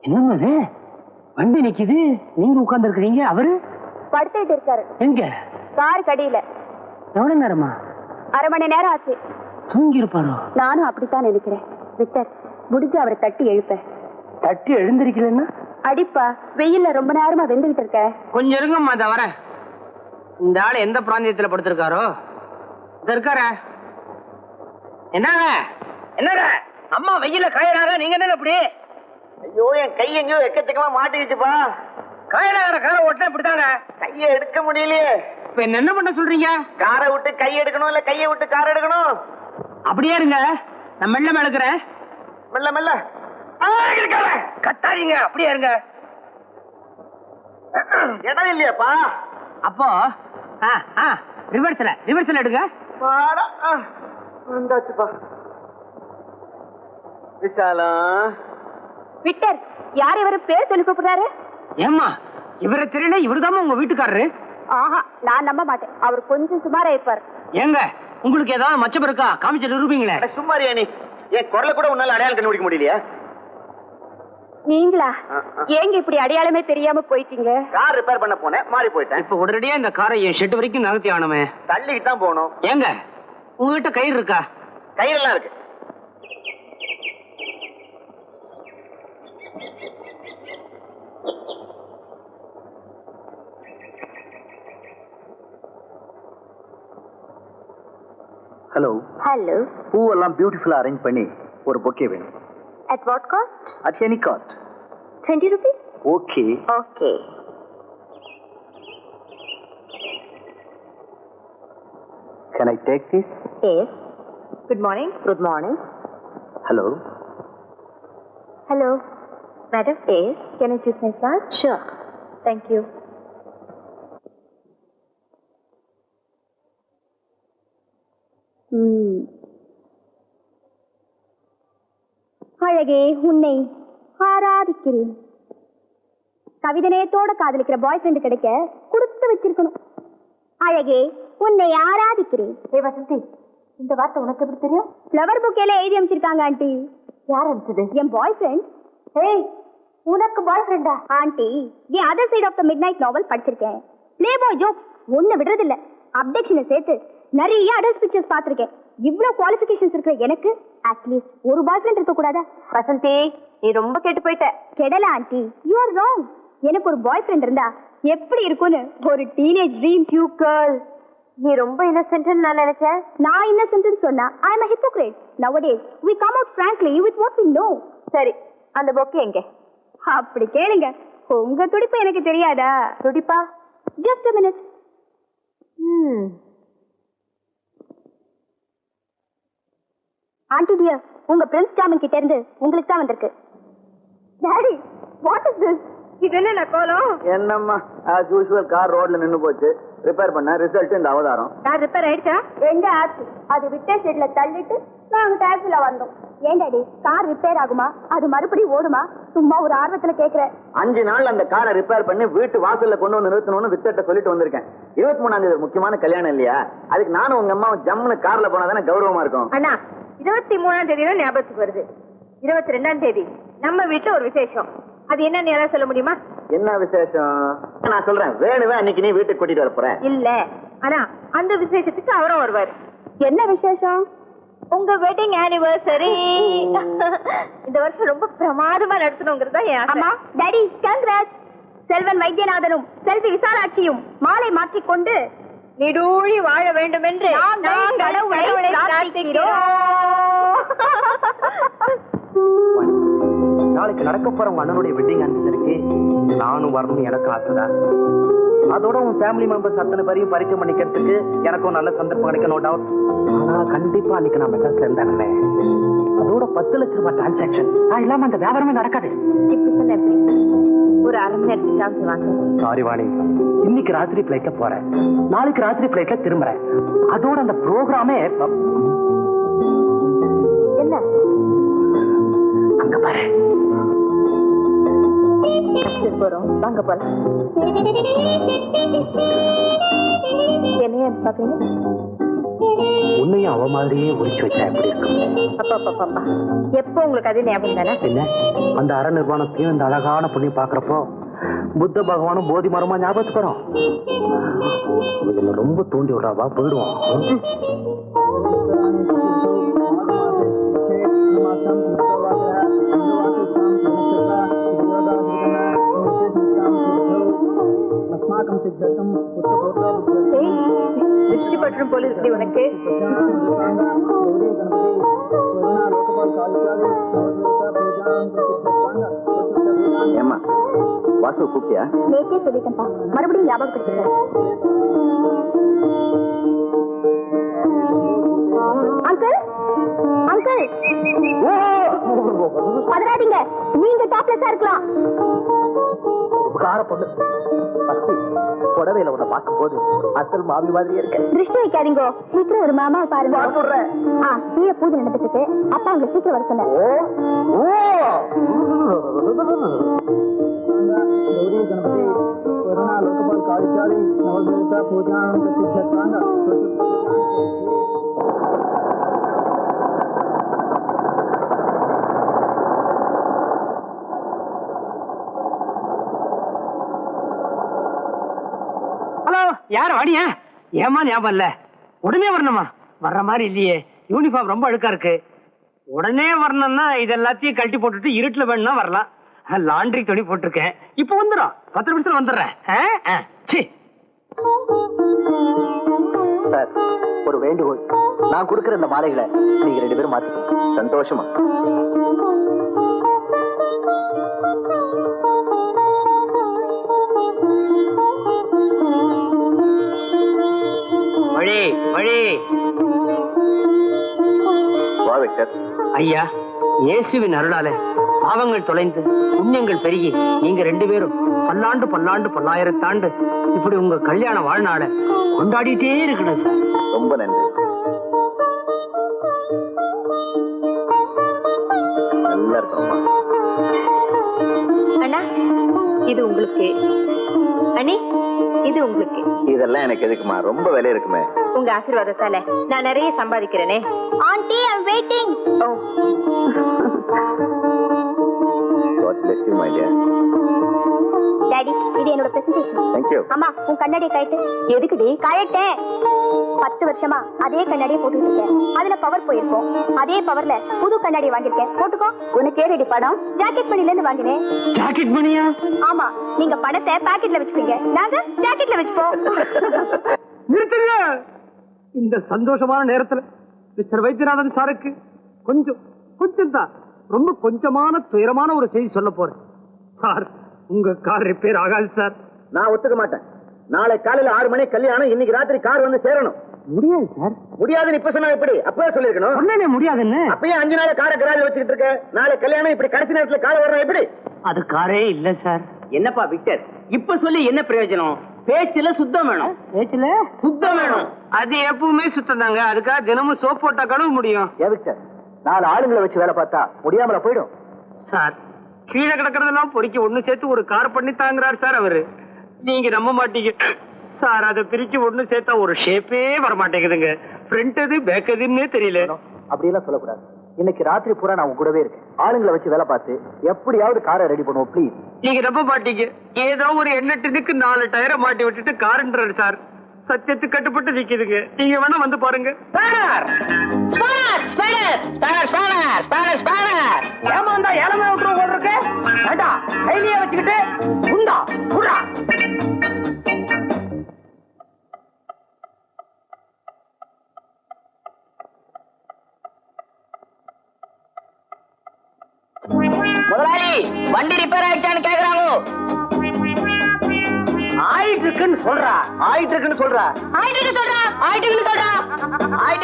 என்னம்மா அது வண்டி நிக்குது, நீங்க உட்கார்ந்து இருக்கீங்க, அவரு படுத்துட்டு இருக்காரு. எங்க? கார் கடியில. எவ்வளவு நேரமா? அரை மணி நேரம் ஆச்சு. தூங்கி இருப்பாரோ? நானும் அப்படித்தான் நினைக்கிறேன். விக்டர், முடிஞ்சு அவரை தட்டி எழுப்ப. தட்டி எழுந்திருக்கலன்னா? அடிப்பா, வெயில்ல ரொம்ப நேரமா வெந்துகிட்டு இருக்க. கொஞ்சம் இருங்கம்மா, அத வரேன். இந்த ஆள் எந்த பிராந்தியத்துல படுத்திருக்காரோ இருக்கார. என்னங்க என்னங்க அம்மா வெயில காயறாங்க, நீங்க என்ன இப்படி? ஐயோ, என் கை எங்கேயோ எக்கச்சக்கமா மாட்டிக்கிச்சுப்பா. காயறாங்க, காரை ஓட்டினா இப்படித்தாங்க. கையை எடுக்க முடியலையே. இப்ப என்ன பண்ண சொல்றீங்க? காரை விட்டு கை எடுக்கணும், இல்ல கையை விட்டு காரை எடுக்கணும்? அப்படியே இருங்க, நான் மெல்ல மேலுக்கிறேன். மெல்ல மெல்ல கத்தாதீங்க, அப்படியே இருங்க. இடம் இல்லையாப்பா? அப்போ ரிவர்ஸ்ல எடுங்க. வந்தாச்சுப்பா. விஷாலம். விக்டர், யார் இவரு பேர் சொல்லி கூப்பிடுறாரு? ஏம்மா, இவரை தெரியல, இவருதாம்மா உங்க வீட்டுக்காரரு. ஆஹா, நான் நம்ப மாட்டேன். அவர் கொஞ்சம் சுமாரா இருப்பார். ஏங்க, உங்களுக்கு ஏதாவது மச்சம் இருக்கா? காமிச்சு நிரூபிங்களே. சும்மாரியா நீ? என் குரலை கூட உன்னால அடையாளம் கண்டுபிடிக்க முடியலையா? நீங்களா? ஏங்க இப்படி அடையாளமே தெரியாம போயிட்டீங்க? கார் ரிப்பேர் பண்ண போனேன், மாறி போயிட்டேன். இப்ப உடனடியா இந்த காரை என் ஷெட் வரைக்கும் நகர்த்தி ஆனமே. தள்ளிக்கிட்டு தான் போகணும். ஏங்க, உங்ககிட்ட கயிறு இருக்கா? கையிலலாம் இருக்கு. ஹலோ. ஹலோ. பூவெல்லாம் பியூட்டிஃபுல்லா அரேஞ்ச் பண்ணி ஒரு பொக்கே வேணும். At what cost? At any cost. 20 rupees? Okay. Okay. Can I take this? Yes. Good morning. Good morning. Hello. Hello. Madam? Yes. Can I choose my class? Sure. Thank you. அழகே, உன்னை ஆராதிக்கிறேன். கவிதை நேயத்தோட காதலிக்கிற பாய் friend கிடைக்க கொடுத்து வச்சிருக்கணும். அழகே, உன்னை ஆராதிக்கிறேன். ஏ வசந்தி, இந்த வார்த்தை உனக்கு எப்படி தெரியும்? ஃப்ளவர் புக்கேல எழுதி அமைச்சிருக்காங்க ஆண்டி. யார் அனுப்பிச்சது? என் பாய் ஃப்ரெண்ட். ஏய், உனக்கு பாய் ஃப்ரெண்டா? Aunty, the other side of the midnight novel படிச்சிருக்கேன். பிளே பாய் ஜோக் ஒன்னு விடுறதில்ல. அப்டேஷனை சேர்த்து நிறைய அடல்ட் பிக்சர்ஸ் பார்த்திருக்கேன். இவ்வளவு குவாலிஃபிகேஷன்ஸ் இருக்கிற எனக்கு அட்லீஸ்ட் ஒரு பாய் ஃப்ரெண்ட் இருக்க கூடாதா? வசந்தி, நீ ரொம்ப கெட்டு போயிட்ட. கெடல ஆண்டி, யூ ஆர் ராங். எனக்கு ஒரு பாய் ஃப்ரெண்ட் இருந்தா எப்படி இருக்கும்னு ஒரு டீனேஜ் ட்ரீம் யூ கேர்ள். நீ ரொம்ப இன்னசென்ட் நான் நினைச்சேன். நான் இன்னசென்ட் சொன்னா ஐ அம் a hypocrite. Nowadays we come out frankly with what we know. சரி, அந்த பொக்கே எங்க? அப்படி கேளுங்க. உங்க துடிப்பு எனக்கு தெரியாதா? துடிப்பா? Just a minute. Aunty dear, உங்க பிரின்ஸ் டாமன் கிட்ட இருந்து உங்களுக்கு தான் வந்திருக்கு. Daddy, what is this? இது என்ன கோலம்? என்னம்மா, as usual கார் ரோட்ல நின்னு போச்சு. ரிப்பேர் பண்ண ரிசல்ட் இந்த அவதாரம். கார் ரிப்பேர் ஆயிடுச்சா? எங்க ஆச்சு? அது விட்ட ஷெட்ல தள்ளிட்டு நாங்க டாக்ஸில வந்தோம். ஏன் டாடி, கார் ரிப்பேர் ஆகுமா? அது மறுபடியும் ஓடுமா? சும்மா ஒரு ஆர்வத்துல கேக்குறேன். 5 நாள் அந்த காரை ரிப்பேர் பண்ணி வீட்டு வாசல்ல கொண்டு வந்து நிறுத்தணும்னு வித்தட்ட சொல்லிட்டு வந்திருக்கேன். 23ஆம் தேதி முக்கியமான கல்யாணம் இல்லையா? அதுக்கு நானும் உங்க அம்மாவும் ஜம்முன்னு கார்ல போனா தானே கௌரவமா இருக்கும். அண்ணா, 23ஆம் தேதி தான் ஞாபகத்துக்கு வருது. 22ஆம் தேதி நம்ம வீட்டுல ஒரு விசேஷம். அது என்னன்னு யாராவது சொல்ல முடியுமா? என்ன விசேஷம்? நான் சொல்றேன். வேணுவே அன்னைக்கு நீ வீட்டுக்கு கூட்டிட்டு வர போற. இல்ல, ஆனா அந்த விசேஷத்துக்கு அவரும் வருவாரு. என்ன விசேஷம்? உங்க வெட்டிங் ஆனிவர்சரி. இந்த வருஷம் ரொம்ப பிரமாதமா நடத்தணுங்கிறதா என் ஆசை. ஆமா டாடி, கங்க்ராட்ஸ். செல்வன் வைத்தியநாதனும் செல்வி விசாலாட்சியும் மாலை மாற்றிக்கொண்டு நீடூழி வாழ வேண்டும் என்று கடவுளை பிரார்த்திக்கிறோம். நாளைக்கு நடக்க போற உங்க அண்ணனுடைய வெட்டிங் அனிவர்சரிக்கு நானும் வரணும்னு எனக்கு ஆசைதான். அதோட உன் ஃபேமிலி மெம்பர்ஸ் அத்தனை பேரையும் பரிச்சயம் பண்ணிக்கிறதுக்கு எனக்கும் நல்ல சந்தர்ப்பம் கிடைக்கும், நோ டவுட். ஆனா கண்டிப்பா அன்னைக்கு நான் மெட்ராஸ்ல இருந்தேன். அதோட 10 லட்சம் ரூபாய் டிரான்சாக்சன் இல்லாம அந்த வியாபாரமே நடக்காது. இப்படி சொன்ன ஒரு அரை மணி நேரத்துக்கு வாங்க. சாரி வாணி, இன்னைக்கு ராத்திரி பிளைட்ல போறேன், நாளைக்கு ராத்திரி பிளைட்ல திரும்புறேன். அதோட அந்த ப்ரோக்ராமே என்ன அங்க பாரு. போறோம், வாங்க போலாம். என்னைய பாக்குறீங்க? உன்னையும் அவ மாதிரியே ஒழிச்சு வச்சா எப்படி இருக்கும்? எப்போ உங்களுக்கு அது ஞாபகம் தானே? என்ன அந்த அற நிர்வாணத்தையும் இந்த அழகான பொண்ணையும் பாக்குறப்போ புத்த பகவானும் போதி மரமா ஞாபகத்துக்கு வரும். என்ன ரொம்ப தூண்டி விடுறாவா, போயிடுவோம். திருஷ்டி பற்றும் போல இருக்கு உனக்கு. ஏமா வாசு கூப்பிட்டியா? நேற்றே சொல்லிட்டேன்ப்பா, மறுபடியும் ஞாபகப்படுத்துறேன். அங்கிள் அங்கிள் பதறாதீங்க, நீங்க டாப்லெஸ்ஸா இருக்கலாம். கார பொண்ணு புடவையில உன்னை பார்க்கும் போது அசல் மாமி மாதிரி இருக்க. திருஷ்டி வைக்காதீங்க, சீக்கிரம் ஒரு மாமா பாருங்க. கீழே பூஜை நடந்துட்டு அப்பா அங்க சீக்கிரம் வர சொன்னார். ஹலோ, யார் வாடியா? ஏமா ஞாபகம் இல்ல? உடனே வரணுமா? வர்ற மாதிரி இல்லையே, யூனிஃபார்ம் ரொம்ப அழுக்கா இருக்கு. உடனே வரணும்னா இது எல்லாத்தையும் கழட்டி போட்டுட்டு இருட்டுல வேணும்னா வரலாம். லாண்ட்ரி துணி போட்டிருக்கேன், இப்ப வந்துடும். 10 நிமிஷத்துல வந்துடுறேன். சார், ஒரு வேண்டுகோள். நான் கொடுக்கிற இந்த மாலைகளை நீங்க 2 பேரும் மாத்திக்கணும். சந்தோஷமா? வழி வழி. ஐயா, இயேசுவின் அருளாலே பாவங்கள் தொலைந்து புண்ணியங்கள் பெருகி நீங்க 2 பேரும் பல்லாண்டு பல்லாண்டு பல்லாயிரத்தாண்டு இப்படி உங்க கல்யாண வாழ்நாளை கொண்டாடிட்டே இருக்கணும் சார். ரொம்ப நன்றி. நல்லா இருக்கணும்மா. அண்ணா, இது உங்களுக்கு. அண்ணி, இது உங்களுக்கு. இதெல்லாம் எனக்கு எதுக்குமா? ரொம்ப விலை இருக்குமே. உங்க ஆசீர்வாதத்தால நான் நிறைய சம்பாதிக்கிறேனே. Aunty, I am waiting. God bless you, my dear. Daddy, இது என்னோட பிரசன்டேஷன். Thank you. அம்மா, உன் கண்ணாடியை கழட்டு. எதுக்குடி? கழட்டேன். 10 வருஷமா அதே கண்ணாடியை போட்டுட்டு இருக்கேன். அதுல பவர் போயிருக்கும். அதே பவர்ல புது கண்ணாடி வாங்கிருக்கேன், போட்டுக்கோ. உனக்கு ஏறடி பணம்? ஜாக்கெட் மணில இருந்து வாங்கினேன். ஜாக்கெட் மணியா? ஆமா, நீங்க பணத்தை பாக்கெட்ல வச்சுப்பீங்க, நாங்க ஜாக்கெட்ல வச்சுப்போம். நிறுத்துங்க. இந்த சந்தோஷமான நேரத்துல மிஸ்டர் வைத்தியநாதன் சாருக்கு கொஞ்சம் தான், ரொம்ப கொஞ்சமான துயரமான ஒரு செய்தி சொல்ல போறேன். சார், உங்க கார் ரிப்பேர் ஆகாது சார். நான் ஒத்துக்க மாட்டேன். நாளை காலையில 6 மணி கல்யாணம், இன்னைக்கு ராத்திரி கார் வந்து சேரணும். முடியாது சார். முடியாதுன்னு இப்ப சொன்னா எப்படி? அப்பவே சொல்லிருக்கணும். ஒண்ணே முடியாதுன்னு. அப்பயே 5 நாள் காரை கராஜ் வச்சுக்கிட்டு இருக்க. நாளை கல்யாணம், இப்படி கடைசி நேரத்துல கார் வரணும் எப்படி? அது காரே இல்ல சார். என்னப்பா விக்டர், இப்ப சொல்லி என்ன பிரயோஜனம்? பேச்சுல சுத்தம் வேணும். பேச்சுல சுத்தம் வேணும். அது எப்பவுமே சுத்தம் தாங்க. அதுக்காக தினமும் சோப் போட்டா கழுவ முடியும். சார், 4 ஆளுங்களை வச்சு வேலை பார்த்தா முடியாமல போயிடும் சார். கீழே கிடக்கிறதெல்லாம் பொறிக்க ஒண்ணு சேர்த்து ஒரு கார் பண்ணி தாங்குறாரு சார் அவரு. நீங்க நம்ப மாட்டீங்க சார், அதை பிரிச்சு ஒண்ணு சேர்த்தா ஒரு ஷேப்பே வர மாட்டேங்குதுங்க. ஃப்ரண்ட் எது பேக் எதுன்னே தெரியல. அப்படியெல்லாம் சொல்லக்கூடாது. இன்னைக்கு ராத்திரி பூரா நான் உங்க கூடவே இருக்கேன். ஆளுங்களை வச்சு வேலை பார்த்து எப்படியாவது காரை ரெடி பண்ணுவோம் ப்ளீஸ். நீங்க நம்ப மாட்டீங்க, ஏதோ ஒரு எண்ணெட்டுக்கு 4 டயரை மாட்டி விட்டுட்டு காருன்றாரு சார். சத்தியத்துக்கு கட்டுப்பட்டு நிக்குதுங்க. நீங்க வேணா வந்து பாருங்க. ஏமாந்தா ஏழமே விட்டுருவோம் போல இருக்கு. வேண்டாம், கையிலேயே வச்சுக்கிட்டு குண்டா குடா. முதலாளி, வண்டி ரிப்பேர் ஆயிடுச்சான்னு கேக்குறாங்க. ஆயிட்டு இருக்குன்னு சொல்றா. ஆயிட்டு இருக்குன்னு சொல்றா. ஆயிட்டு இருக்குதா? ஆயிட்டு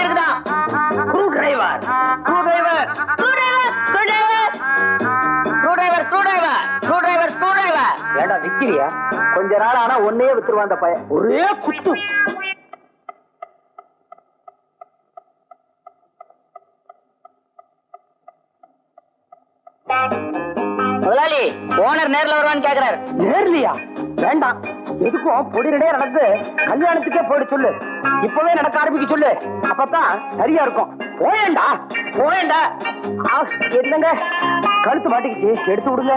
இருக்குதா? Screw driver, screw driver, screw driver. ஏடா விக்கிறியா? கொஞ்ச நாள் ஆனா ஒன்னே வித்துருவான் அந்த பையன். ஒரே குத்து. முதலாளி, ஓனர் நேர்ல வருவான்னு கேக்குறாரு. நேர்லையா? வேண்டாம், எதுக்கும் பொடி ரெடியா நடந்து கல்யாணத்துக்கே போயிட சொல்லு. இப்பவே நடக்க ஆரம்பிக்க சொல்லு, அப்பதான் சரியா இருக்கும். போயேண்டா போயேண்டா. என்னங்க கழுத்து மாட்டிக்கிச்சு, எடுத்து விடுங்க.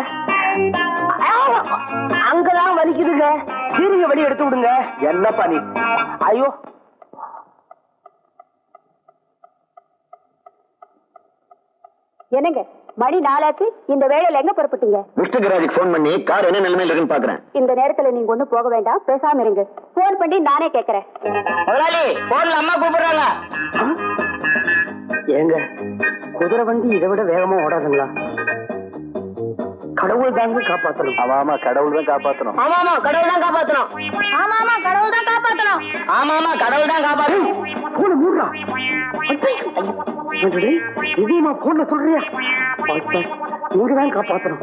அங்கதான் வலிக்குதுங்க, சீரிங்க வெளியே எடுத்து விடுங்க. என்னப்பா நீ? ஐயோ என்னங்க மணி 4 ஆச்சு, இந்த வேளையில எங்க புறப்பட்டீங்க? மிஸ்டர் கராஜுக்கு போன் பண்ணி கார் என்ன நிலைமையில இருக்குன்னு பாக்குறேன். இந்த நேரத்துல நீங்க ஒண்ணும் போக வேண்டாம், பேசாம இருங்க. போன் பண்ணி நானே கேக்குறேன். முதலாளி போன்ல அம்மா கூப்பிடுறாங்க. ஏங்க குதிரை வண்டி இதை விட வேகமா ஓடாதுங்களா? கடவுள் தாங்க காப்பாத்தணும். ஆமா கடவுள் தான் காப்பாத்தணும். ஆமாமா கடவுள் தான் காப்பாத்தணும். ஆமாமா கடவுள் தான் காப்பாத்தணும். ஆமாமா கடவுள் தான் காப்பாத்தணும். போன மூடுறா. இதுமா போன்ல சொல்றியா? நீங்க தான் காப்பாத்தணும்.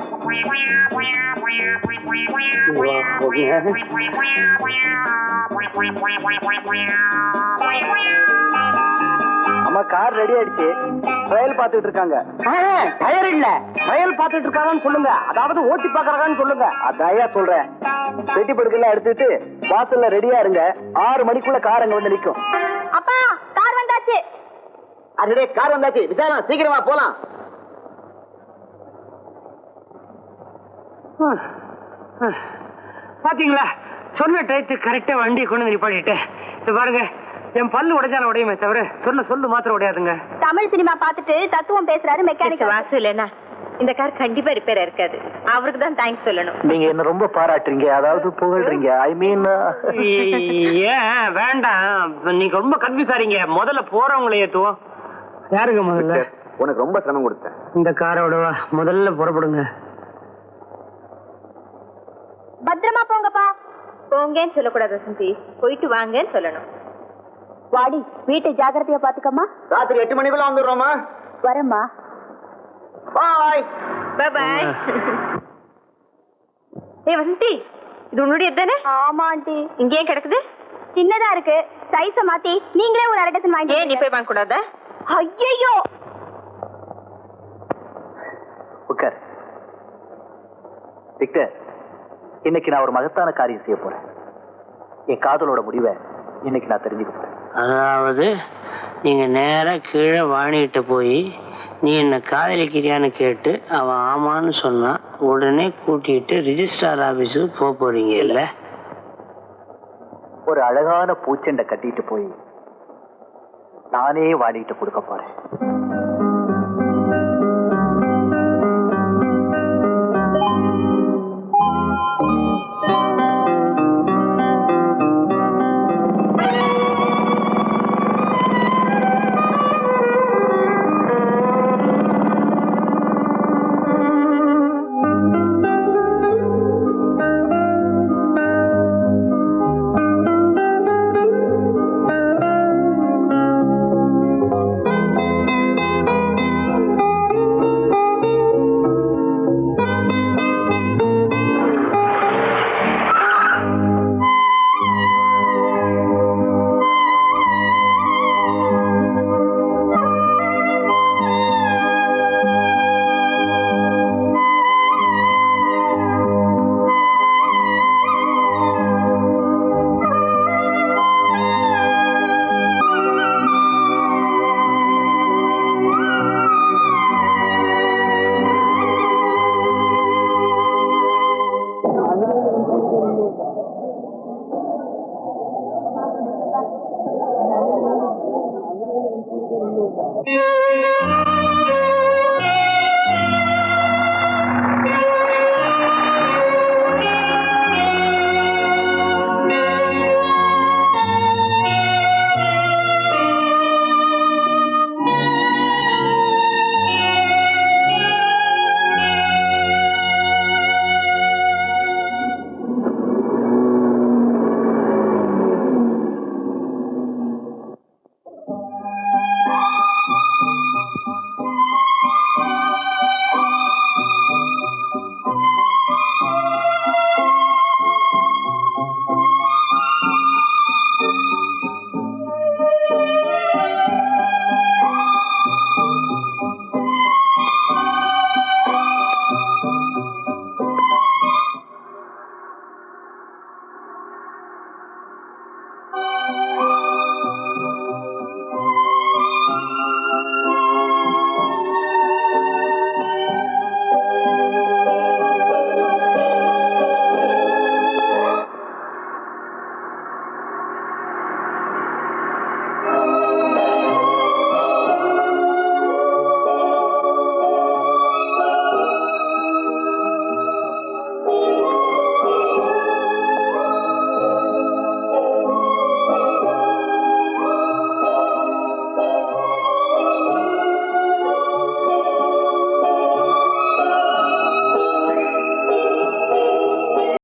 அம்மா கார் ரெடி ஆயிடுச்சு, ட்ரையல் பார்த்துட்டு இருக்காங்க. டயர் இல்ல, ட்ரையல் பார்த்துட்டு இருக்காங்கன்னு சொல்லுங்க, அதாவது ஓட்டி பாக்குறாங்கன்னு சொல்லுங்க. அதையா சொல்றேன். பெட்டி படுக்கெல்லாம் எடுத்துட்டு வாசல்ல ரெடியா இருங்க. 6 மணிக்குள்ள கார் அங்க வந்து நிக்கும். அப்பா கார் வந்தாச்சு. அதுடே கார் வந்தாச்சு, விசாரம் சீக்கிரமா போலாம். பாத்தீங்களா, சொன்ன டயத்துக்கு கரெக்டா வண்டியை கொண்டு வந்து நிப்பாட்டிட்டேன். இது பாருங்க, என் பல்லு உடைஞ்சாலும் உடையுமே தவிர சொல்லு மாத்திரம் உடையாதுங்க. தமிழ் சினிமா பார்த்துட்டு தத்துவம் பேசுறாரு மெக்கானிக் வாசு. இல்லைன்னா இந்த கார் கண்டிப்பா ரிப்பேர் இருக்காது. அவருக்கு தான் தேங்க்ஸ் சொல்லணும். நீங்க என்ன ரொம்ப பாராட்டுறீங்க, அதாவது புகழ்றீங்க. ஐ மீன் ஏன் வேண்டாம், நீங்க ரொம்ப கன்ஃபியூஸ் ஆறீங்க. முதல்ல போறவங்களை ஏத்துவோம். யாருங்க முதல்ல? உனக்கு ரொம்ப சிரமம் கொடுத்தேன். இந்த காரோட முதல்ல புறப்படுங்க. பத்திரமா போங்கப்பா. போங்கன்னு சொல்லக்கூடாது வசந்தி, போயிட்டு வாங்கன்னு சொல்லணும். வாடி, வீட்டை ஜாக்கிரதையா பாத்துக்கம்மா. ராத்திரி 8 மணிக்குள்ள வந்துடுறோமா? வரேம்மா. பாய். பாய். ஏய் வசந்தி, இது உன்னுடைய தானே? ஆமா ஆண்டி. இங்கே கிடக்குது. சின்னதா இருக்கு, சைஸ மாத்தி நீங்களே ஒரு 1/2 டஜன் வாங்கி. ஏன் நீ போய் வாங்க கூடாதா? ஐயோ உட்கார். விக்டர், இன்னைக்கு நான் ஒரு மகத்தான காரியம் செய்ய போறேன். என் காதலோட முடிவை இன்னைக்கு நான் தெரிஞ்சுக்க போறேன். அதாவது நீங்க நேரா கீழே வாணிகிட்ட போய் நீ என்ன காதலிக்கிறியான்னு கேட்டு அவன் ஆமான்னு சொன்னா உடனே கூட்டிட்டு ரிஜிஸ்ட்ரார் ஆபீஸுக்கு போறீங்க இல்ல? ஒரு அழகான பூச்செண்டை கட்டிட்டு போய் நானே வாணிகிட்ட கொடுக்க போறேன்.